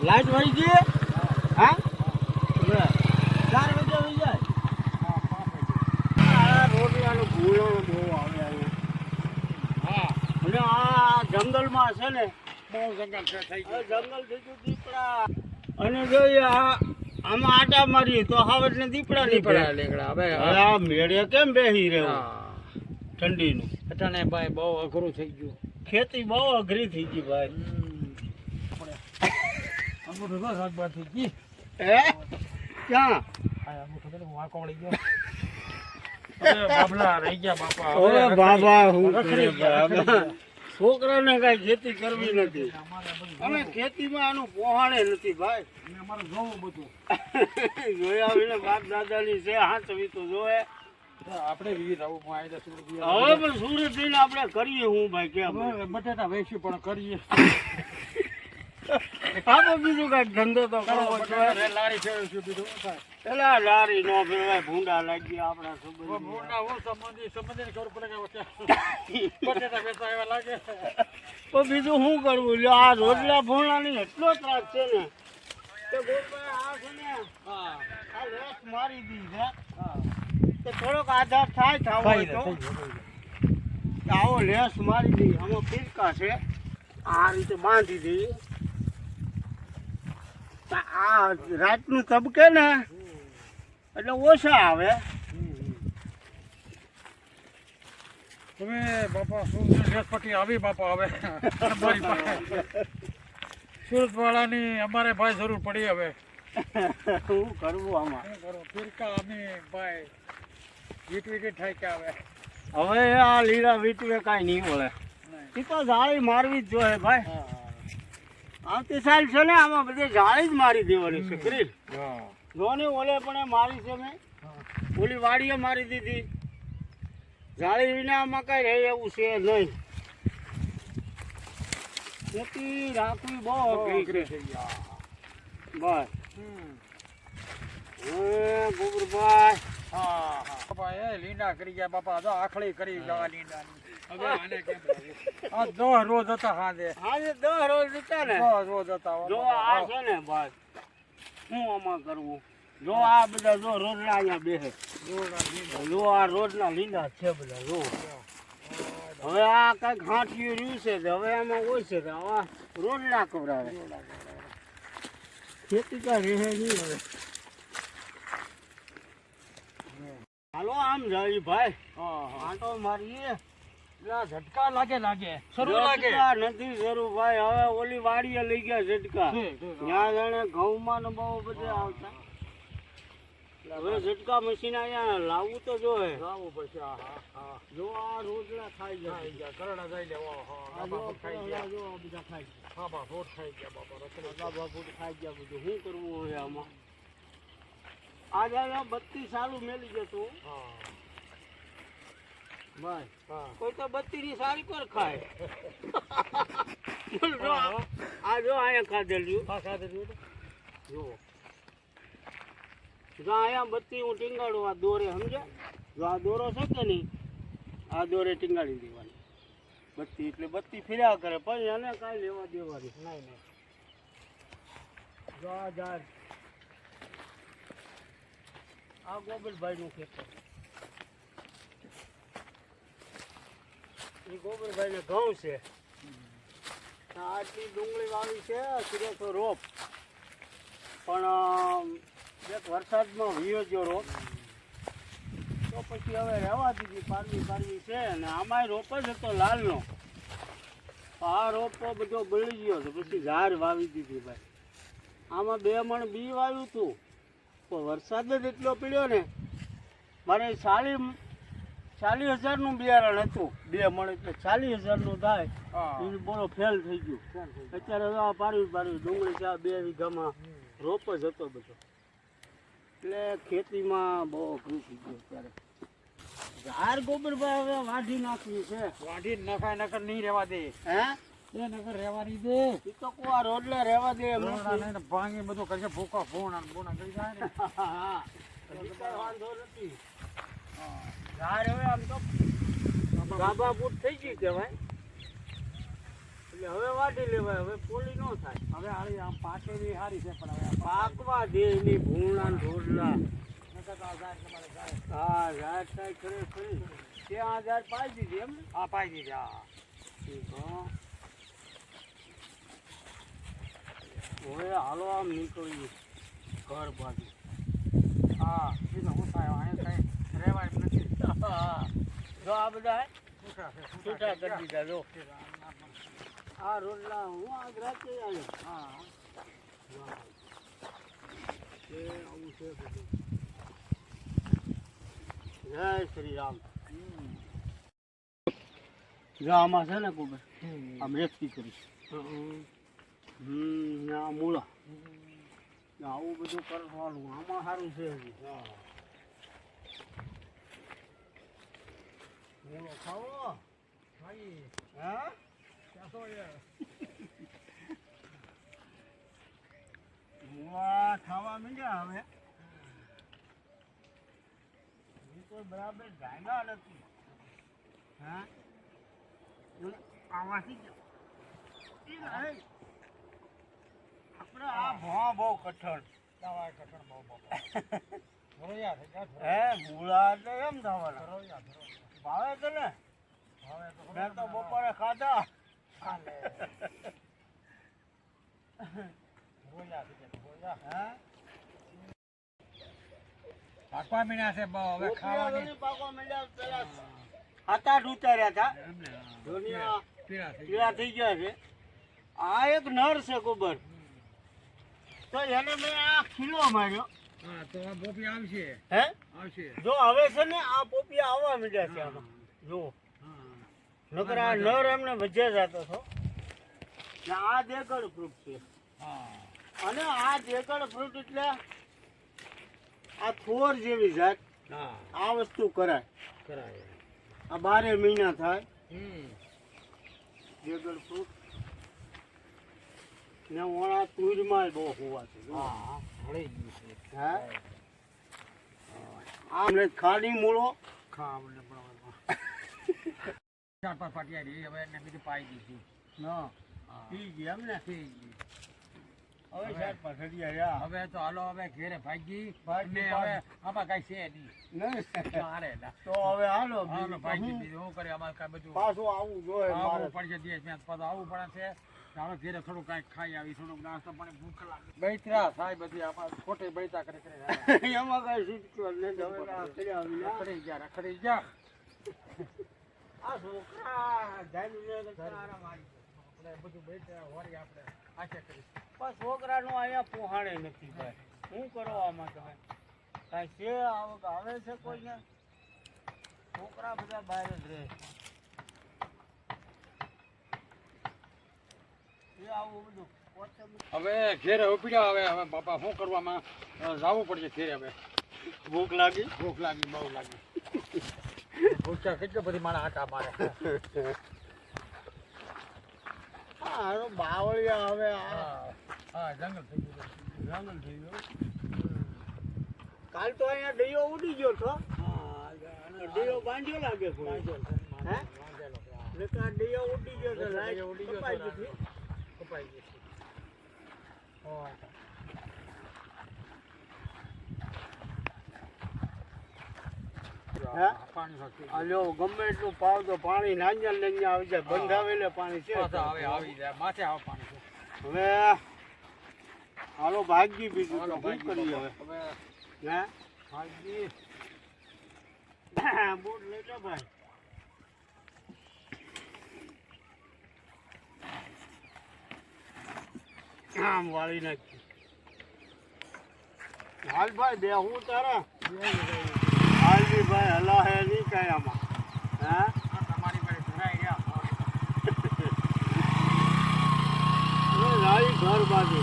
Light વળી ગઈ હા 4 વાગે આવી જાય આ રોટલાનો ભૂલો બહુ આવે અહીંયા અને આ જંગલમાં છે ને બહુ જંગલ છે થઈ ગયું જંગલ થઈ ગયું દીપડા અને જોઈએ આમાં આટા મારીએ તો હવે ને દીપડા નીકળ્યા હવે આ મેળે કેમ બેસી રહ્યો ઠંડીનું અટાણે ભાઈ બહુ અઘરું થઈ ગયું ખેતી બહુ અઘરી થઈ ગઈ ભાઈ અંગૂઠો તો શાકભાર થઈ ગઈ હે ક્યાં વાંકો વળી ગયો બાબલા રહી ગયા બાપા ઓરે બાબા હું કરે બાબા છોકરાને કઈ ખેતી કરવી નથી અમે ખેતીમાં આનું પોહાણે નથી ભાઈ અમારે જોવું બધું જોયા વિના બાપ દાદાની છે હાચવી તો જોવે આપણે વિવિધ આવું હવે પણ સુરત જઈને આપણે કરીએ હું ભાઈ કે બટેટા વેચ્યું પણ કરીએ આપણે બીજું કઈ ધંધો તો કરવો લારી ફેરવીશું બીજું પેલા લારી નો ફેરવાય ભૂંડા લાગી આપણા ભૂંડા હું સંબંધી ખબર પડે કે બટેટા વેચવા એવા લાગે તો બીજું શું કરવું લ્યો આ રોટલા ભૂંડાની એટલો ત્રાસ છે ને કે ગોપાઈ આ છે ને આ લેસ મારી દી છે તો થોડોક આધાર થાય થાવો તો આવો લેસ મારી દી આમાં ફિરકા છે આ રીતે બાંધી દઈએ આ રાતનું તબકે ને એટલે ઓછા આવે તમે બાપા સુરત આવી બાપા હવે સુરત વાળાની અમારે ભાઈ જરૂર પડી હવે શું કરવું આમાં ફિરકા અમે ભાઈ વીટ વિકેટ થાય કે આવે હવે આ લીલા વીટવે કાંઈ નહીં બોલે એ તો જાળી મારવી જ જોઈએ ભાઈ આવતી સાલ છે ને આમાં બધી જાળી જ મારી દેવાની છે ક્રીલ જોને ઓલે પણ મારી છે મેં ઓલી વાડીએ મારી દીધી જાળી વિના આમાં કઈ રહે એવું છે નહીં ખેતી રાખવી બહુ અઘરી છે બસ ગોબરભાઈ હા ભાઈ લીંડા કરી ગયા બાપા જો આખડી કરી જવા લીંડાની હવે આને કેમ આ 10 રોજ હતા હાજે 10 રોજ હતા ને 10 રોજ હતા જો આ છે ને બસ હું આમાં કરવું જો આ બધા જો રોજના અહીંયા બેસે જો આ રોજના લીંડા છે બધા જો હવે આ કઈક હાંઠિયું રહ્યું છે હવે આમાં હોય છે આ રોજના કવરાવે ખેતી કા રહે નહીં હવે હાલો આમ જાય ભાઈ આંટો મારીએ ઝટકા લાગે શરૂ લાગે નથી શરૂ ભાઈ હવે ઓલી વાડીએ લઈ ગયા ઝટકા ત્યાં જાણે ઘઉંમાં ને બહુ બધે આવતા હવે ઝટકા મશીન અહીંયા લાવવું તો જોઈએ લાવવું પડશે જો આ રોટલા ખાઈ ગયા કરડા જાય ખાઈ ગયા જો બધા ખાઈ ગયા બાબા ફૂટ ખાઈ ગયા બાબા ફૂટ ખાઈ ગયા બધું શું કરવું હવે આમાં આજે બત્તી સારું મેલી જતું ભાઈ કોઈ તો બત્તી ની સારી પર ખાય આ જો અહીંયા ખાધેલું જો અહીંયા બત્તી હું ટીંગાડું આ દોરે સમજ્યા જો આ દોરો છે કે નહીં આ દોરે ટીંગાડી દેવાની બત્તી એટલે બત્તી ફર્યા કરે પછી એને કાંઈ લેવા દેવાની નહીં જો આ ઝાડ આ ગોબરભાઈ નું ખેતર એ ગોબરભાઈ ને ઘઉં છે આટલી ડુંગળી વાવી છે સિરેસો રોપ પણ એક વરસાદમાં વિયો ગયો રોપ તો પછી હવે રહેવા દીધી પારવી છે ને આમાંય રોપ જ હતો લાલનો આ રોપો બધો બળી ગયો તો પછી ઝાડ વાવી દીધી ભાઈ આમાં 2 મણ બી વાવ્યું હતું તો વરસાદ જ એટલો પડ્યો ને મારે 40,000નું બિયારણ હતું 2 મણ એટલે 40,000નું થાય એ બોલો ફેલ થઈ ગયું અત્યારે પારવી ડુંગળી ચા 2 વીઘામાં રોપ જ હતો બધો એટલે ખેતીમાં બહુ અઘરું થઈ ગયું અત્યારે ઝાડ ગોબરભાઈ હવે વાઢી નાખવી છે વાઢી નખાય નકર નહીં રહેવા દે હે નગર રહેવાની દે એ તો આ રોડલે રહેવા દે ભાંગી બધું કરશે ભૂકા ફોન કરી જાય ને વાંધો નથી ઝાડ હવે આમ તો ગાભા ફૂટ થઈ ગઈ કહેવાય એટલે હવે વાટી લેવાય, હવે પોલી નો થાય. હવે આળી આમ પાકેલી સારી છે પણ હવે પાકવા દે એની ભૂંગળા ને ઢોરલા. નકર તો આ ઝાડ તમારે ઝાડ. હા ઝાડ થાય ખરી. ત્યાં ઝાડ પાઈ દીધી એમ ને? હા પાઈ દીધી હા. ઠીક, હા. હવે હાલો આમ નીકળીએ ઘર બાજુ. હા બીજું શું થાય અહીંયા કઈ રહેવાય એમ નથી. હા. જો આ બધા હે છૂટા છે છૂટા કરી દીધા જો. આ રોટલા હું આજ રાતે આવ્યો. હા એ આવું છે બધું. જય શ્રી રામ. જો આમાં છે ને કુબર આમ રેખતી કરીશ. આ મૂળા આવું બધું કરવાનું આમાં સારું છે હજી. મૂળો ખાવો ભાઈ હા ક્યાં તો યાર મૂળા ખાવા માંડ્યા હવે. એ તો બરાબર ગાયના નથી. હા આવાથી જ આપણે આ ભોં બહુ કઠણ. દવા કઠણ બહુ બાપા ભરોયા થઈ ગયા હે મૂળા એટલે એમ થવાના ભરોયા ભાવે તો ને. હવે તો મેં તો બપોરે ખાધા. ભરોયા થઈ ગયા ભરોયા હા પાકવા મીના છે હવે ખાવાની પાકવા માંડ્યા પેલા 7-8 ઉતાર્યા હતા. દુનિયા પીળા થઈ પીળા થઈ ગયા છે. આ એક નર છે ગોબર, તો એને મેં આ ખીલો માર્યો. હા તો આ પોપી આવશે હે આવશે જો હવે છે ને આ પોપિયા આવવા માંડ્યા છે આમાં. જો નકર આ નર એમને વજે જતો હતો ને આ દેગડ ફ્રૂટ છે. હા અને આ દેગડ ફ્રૂટ એટલે આ થોર જેવી જાત. હા આ વસ્તુ કરાય. કરાય આ 12 મહિના થાય હમ દેગડ ફ્રૂટ ને ઓણા તુરમાં બહુ હોવાતું. હા હળી ગયું છે હા આમને ખાલી મૂળો ખાવાનું ચાર પાંચ પાટિયા રહી હવે એને બીજું પાઈ દીધું ના પી ગયા એમ ને. થઈ ગયું હવે સાહેબ પાછળિયા રહ્યા. હવે તો હાલો હવે ઘેરે ભાગી ભાગી ને હવે આમાં કઈ છે નહીં નહીં મારે ના તો હવે હાલો હાલો ભાગી બીજું બીજું શું કરે અમારે કાંઈ બધું પાછું આવવું જોઈએ મારે. આવવું પડશે દિવસ મેં પાછું આવવું પડે છે ચાલો ઘેરે થોડું કાંઈક ખાઈ આવી થોડુંક નાસ્તો પાણી ભૂખ લાગે બૈતરા થાય બધી આમાં ખોટે બૈતા કરી એમાં કઈ છૂટકો નહીં. હવે આ કર્યા વિના. રખડી ગયા આ છોકરા જામીને તારા મારી. આપણે બધું બૈતરા હોરી આપણે આશે કરી પણ છોકરાનું અહીંયા પોહાણે નથી ભાઈ. શું કરો આમાં તમે કાંઈ છે આવક આવે છે કોઈને? છોકરા બધા બહાર જ રહે. એ આવું બધું હવે ઘેરે ઉપડ્યા હવે બાપા શું કરવામાં જવું પડશે ઘેરે હવે ભૂખ લાગી. ભૂખ લાગી બહુ લાગી ભૂખ્યા કેટલી બધી મારા આટા મારે હા હારો બાવળિયા હવે હા જંગલ થઈ ગયું જંગલ થઈ ગયો. કાલ તો અહીંયા ડીયો ઉડી ગયો છો. ડીયો બાંધ્યો લાગે કોઈ. હે નકર ડીયો ઉડી ગયો તો લાઈટ ઉડી ગયો કપાઈ ગઈ. કપાઈ ગઈ હે પાણી આલ્યો ગમે એટલું પાવ તો પાણી નાંજ્યા નાંજ્યા આવી જાય. બંધાવેલે પાણી છે. આવી જાય માથે આવે પાણી છે હવે હાલો ભાગી બીજું તો શું કરીએ હવે. હે ભાગી બૂટ લઈ લો ભાઈ. આમ વાળી નાખી. હાલ ભાઈ બે હું તારા હાલજી ભાઈ હલા હે નહીં કાંઈ આમાં. હા તમારી પાસે ધરાઈ ગયા રાઈ ઘર બાજુ